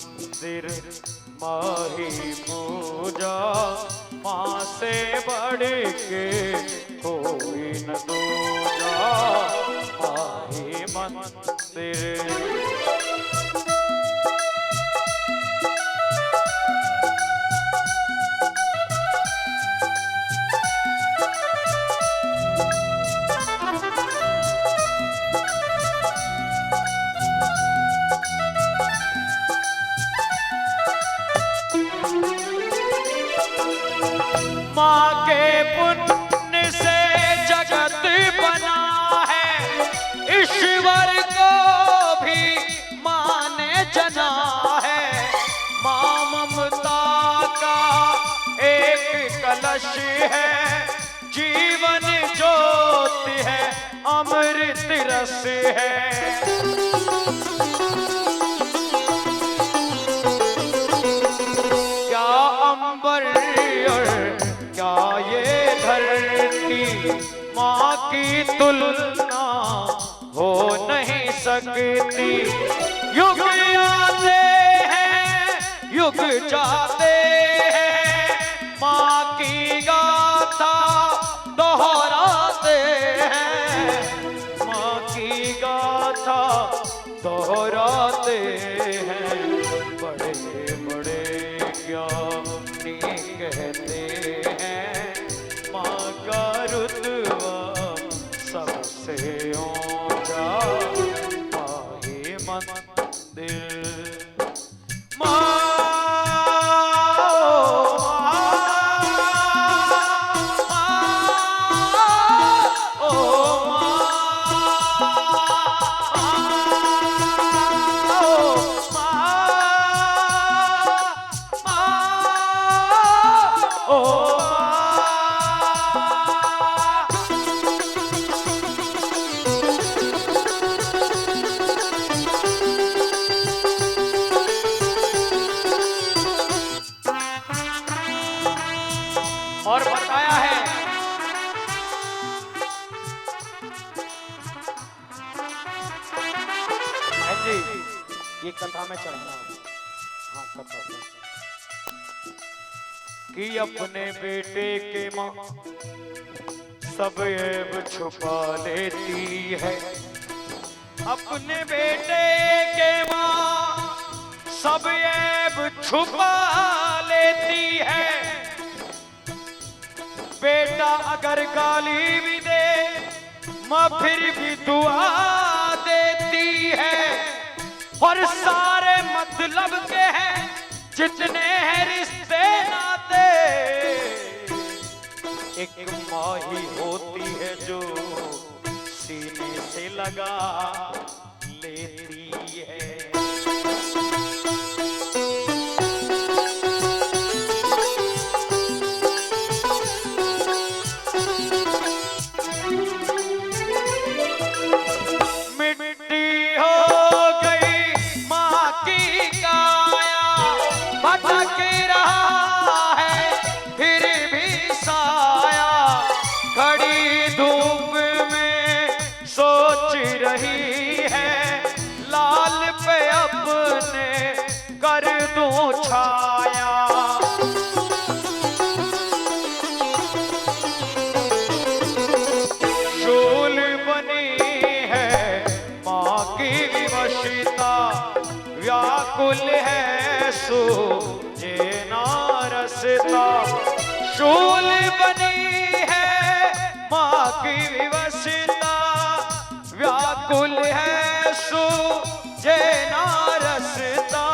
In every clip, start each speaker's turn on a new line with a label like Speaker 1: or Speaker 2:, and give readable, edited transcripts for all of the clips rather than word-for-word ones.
Speaker 1: मंदिर माही पूजा, माँ से बढ़ के कोई न दूजा, माही मंदिर। माँ के पुण्य से जगत बना है, ईश्वर को भी माँ ने जना है। माँ ममता का एक कलश है, जीवन ज्योति है, अमृत रस है। क्या अंबर क्या ये धरती, माँ की तुलना हो नहीं सकती। युग आते हैं युग जाते हैं, माँ की गाथा दोहराते हैं, माँ की गाथा दोहराते हैं। बड़े बड़े ज्ञानी कहते हैं, माँ का रुतबा सबसे ऊंचा, माही मंदिर। और बताया है जी, ये कथा में चलना। हाँ, कथा कि अपने बेटे के माँ सब ऐब छुपा लेती है, अपने बेटे के माँ सब ऐब छुपा लेती है। बेटा अगर गाली भी दे माँ फिर भी दुआ देती है। और सारे मतलब के हैं जितने हैं रिश्ते नाते, एक माँ ही होती है जो सीने से लगा लेती है। व्याकुल है सूझे ना रसता, शूल बनी है माँ की विवशता। व्याकुल है सूझे ना रसता,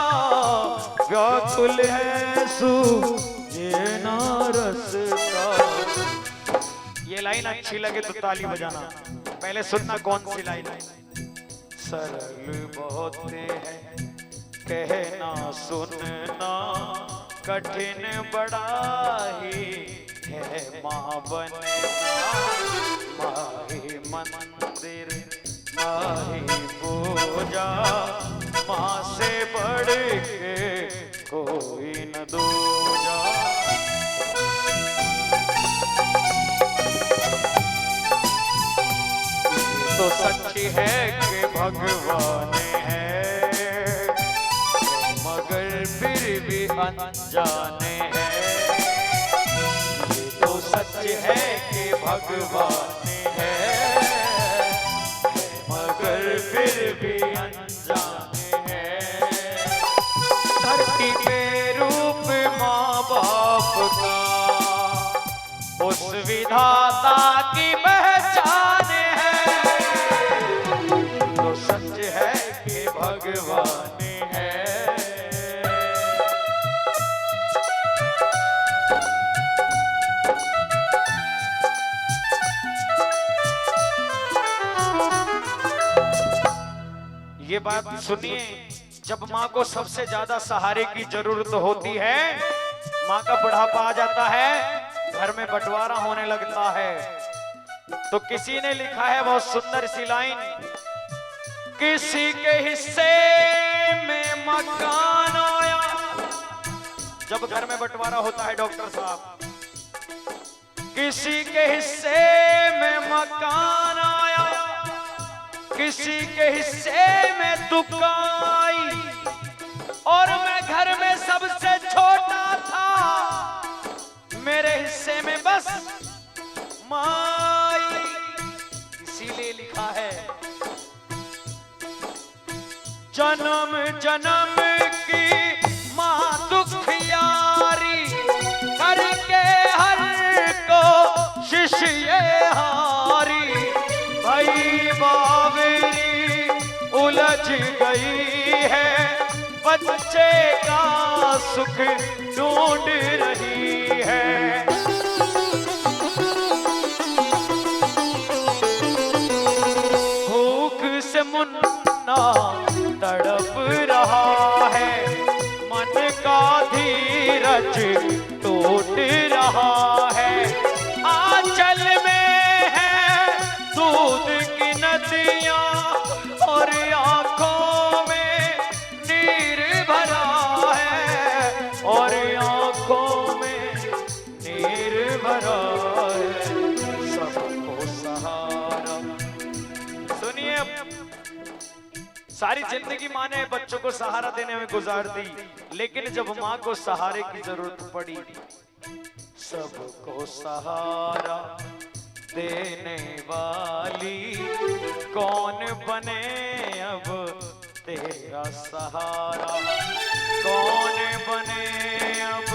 Speaker 1: व्याकुल है सूझे ना रसता। ये लाइन अच्छी लगे तो ताली बजाना। पहले सुनना कौन सी लाइन है। सरल बहुत है कहना सुनना, कठिन बड़ा ही है माँ बनना। माही मंदिर माही पूजा, माँ से बढ़ के कोई न दूजा। तो सच्ची है कि भगवान है, मगर अनजाने हैं। ये तो सच है कि भगवान है, मगर फिर भी अनजाने हैं। धरती पे रूप माँ बाप का उस विधाता की पहचान है। तो सच है कि भगवान है। ये बात सुनिए, जब माँ को सबसे ज्यादा सहारे की जरूरत होती है, माँ का बुढ़ापा आ जाता है, घर में बंटवारा होने लगता है, तो किसी ने लिखा है बहुत सुंदर सी लाइन, किसी के हिस्से में मकान आया। जब घर में बंटवारा होता है डॉक्टर साहब, किसी के हिस्से में मकान आया, किसी के हिस्से में दुकाई, और मैं घर में सबसे छोटा था, मेरे हिस्से में बस माई। इसीलिए लिखा है, जन्म जन्म की माँ दुखियारी, करके हर को शिष्य हारी। भाई बावरी उलझ गई है, बच्चे का सुख ढूंढ रही है। भूख से मुन्ना तड़प रहा है, मन का धीरज टूट रहा है। आंचल में है दूध की नदियां, और आंखों में नीर भरा है, और आंखों में नीर भरा है। सबको सहारा। सुनिए, सारी जिंदगी माँ ने बच्चों को सहारा देने में गुजार दी, लेकिन जब माँ को सहारे की जरूरत पड़ी, सबको सहारा देने वाली कौन बने अब तेरा सहारा। कौन बने अब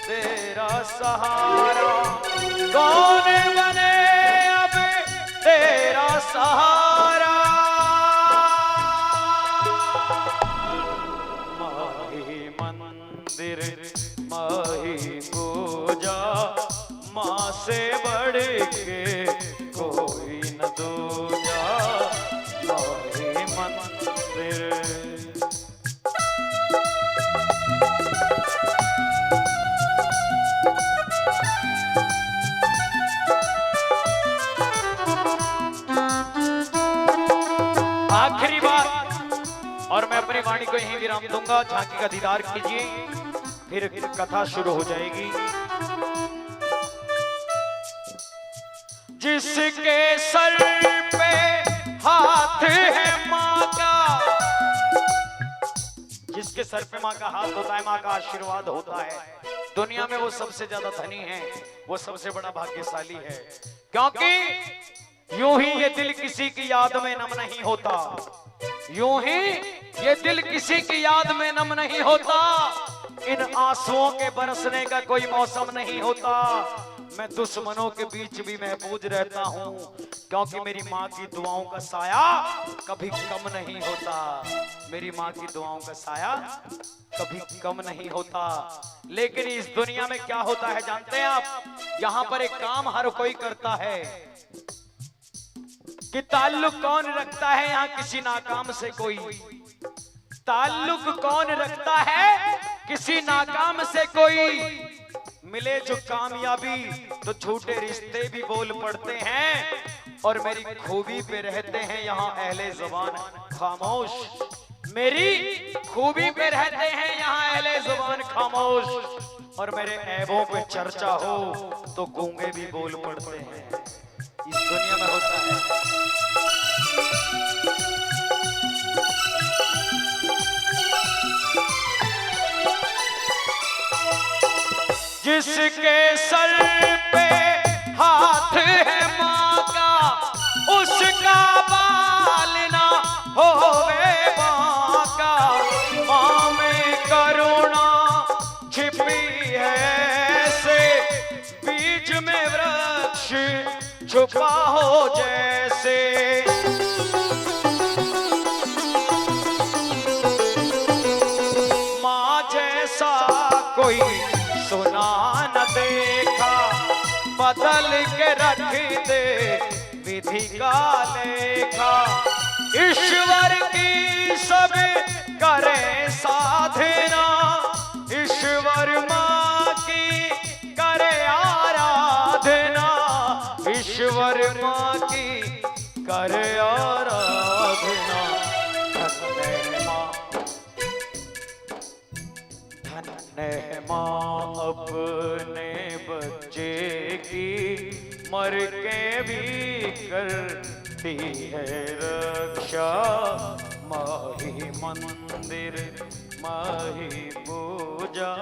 Speaker 1: तेरा सहारा, कौन बने अब तेरा सहारा। माही मंदिर माही पूजा, माँ से बढ़ के कोई न दूजा। माही मंदिर। आखिरी बात, और मैं अपनी वाणी को यहीं विराम दूंगा। झांकी का दीदार कीजिए, फिर कथा शुरू हो जाएगी। जिसके सर पे हाथ है माँ का, जिसके सर पे माँ का हाथ होता है, माँ का आशीर्वाद होता है, दुनिया में वो सबसे ज्यादा धनी है, वो सबसे बड़ा भाग्यशाली है। क्योंकि यूं ही ये दिल किसी की याद में नम नहीं होता, यूं ही ये दिल किसी की याद में नम नहीं होता। इन आंसुओं के बरसने का कोई मौसम नहीं होता। मैं दुश्मनों के बीच भी महफूज रहता हूँ, क्योंकि मेरी माँ की दुआओं का साया कभी कम नहीं होता। मेरी माँ की दुआओं का साया कभी कम नहीं होता। लेकिन इस दुनिया में क्या होता है जानते हैं आप? यहाँ पर एक काम हर कोई करता है कि ताल्लुक कौन रखता है यहाँ किसी नाकाम से? कोई ताल्लुक कौन रखता है किसी नाकाम से? कोई मिले जो कामयाबी तो झूठे रिश्ते भी बोल पड़ते हैं, और मेरी खूबी पे रहते हैं यहाँ अहले ज़बान खामोश। मेरी खूबी पे रहते हैं यहाँ अहले ज़बान खामोश, और मेरे ऐबों पे चर्चा हो तो गूंगे भी बोल पड़ते हैं। इस दुनिया में होता है। जिसके सर पे हाथ है माँ का, उसका बाल ना होवे बांका। माँ में करुणा छिपी है ऐसे, बीज में वृक्ष छुपा हो जैसे। माँ जैसा कोई सुना न देखा, बदल के रख दे विधि का लेखा। ईश्वर की सब करे साधना, ईश्वर माँ की करे आराधना, ईश्वर माँ की करे आराधना। धन्य माँ, धन्य माँ अपने बच्चे की मर के भी करती है रक्षा। माही मंदिर माही पूजा,